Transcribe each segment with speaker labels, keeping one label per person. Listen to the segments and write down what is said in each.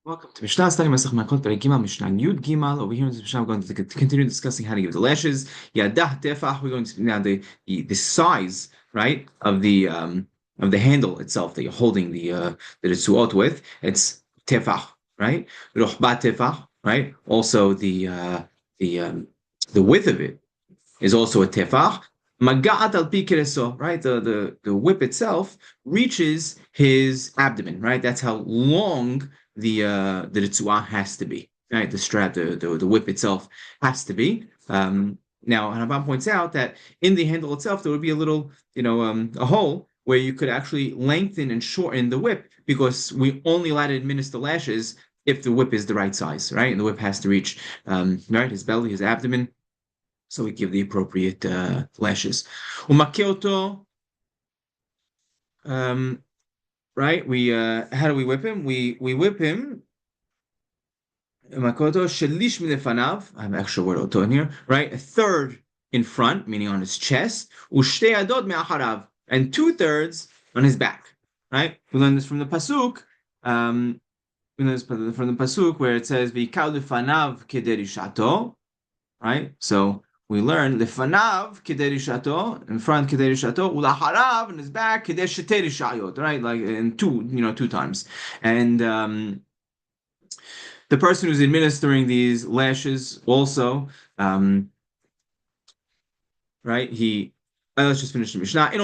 Speaker 1: Welcome to Mishnah, studying Masech Makkot, Gimal, Mishnah Yud Gimal. Over here in this Mishnah, we're going to continue discussing how to give the lashes. Yadah tefach. We're going to now the size, right, of the handle itself that you're holding the tzuot with. It's tefach, right? Rochba tefach, right? Also the width of it is also a tefach. Maga'at al pi kereso, right? The whip itself reaches his abdomen, right? That's how long the ritzuah has to be, right? The strap, the whip itself has to be. Now, Hanabam points out that in the handle itself there would be a little, a hole where you could actually lengthen and shorten the whip because we only allow to administer lashes if the whip is the right size, right? And the whip has to reach, right, his belly, his abdomen. So we give the appropriate lashes. Umakioto, right? We how do we whip him? We whip him. Makoto shelish milefanav. I have an extra word auto in here, right? A third in front, meaning on his chest. Ushtei adod me'acharav, and 2/3 on his back, right? We learn this from the pasuk. We learn this from the pasuk where it says v'ikal lefanav kederi shato, right? So we learn lefanav kederi shato, in front kederi shato, ulaharav, in his back kederi sheteri shayot, right? Like in two times. And the person who's administering these lashes also, right? Let's just finish the Mishnah. He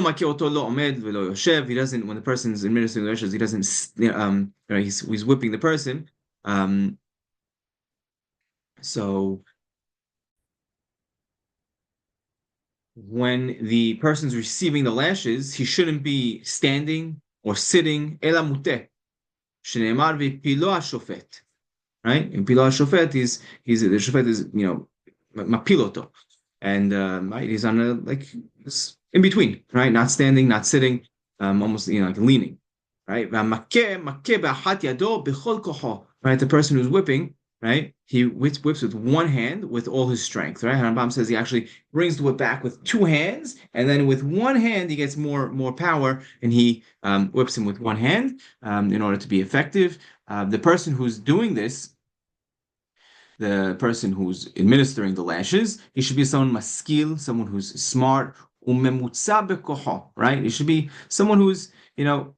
Speaker 1: doesn't, when the person's administering the lashes, he doesn't, he's whipping the person. So when the person's receiving the lashes, he shouldn't be standing or sitting. Ela muteh. Shneimar v'pilo hashofet. Right? And pilo hashofet the shofet is mapiloto, and right, he's on in between, right? Not standing, not sitting, almost like leaning, right? Right? The person who's whipping, right? He whips with one hand with all his strength, right? Harambam says he actually brings the whip back with two hands, and then with one hand he gets more power, and he whips him with one hand in order to be effective. The person who's doing this, the person who's administering the lashes, he should be someone maskil, someone who's smart, umemutza bekoho, right? He should be someone who's, in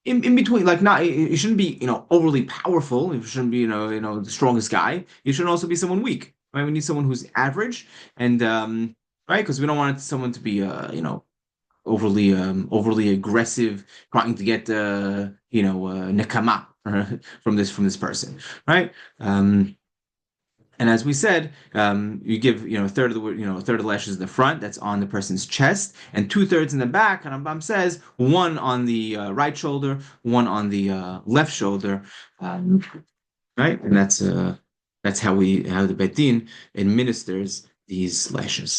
Speaker 1: between, like not, he shouldn't be, overly powerful. He shouldn't be, the strongest guy. He should also be someone weak, right? We need someone who's average, and right, because we don't want someone to be, overly aggressive, trying to get, nekama from this person, right? And as we said, you give a third of the lashes in the front, that's on the person's chest, and 2/3 in the back. And Rambam says one on the right shoulder, one on the left shoulder, right? And that's how the Beit Din administers these lashes.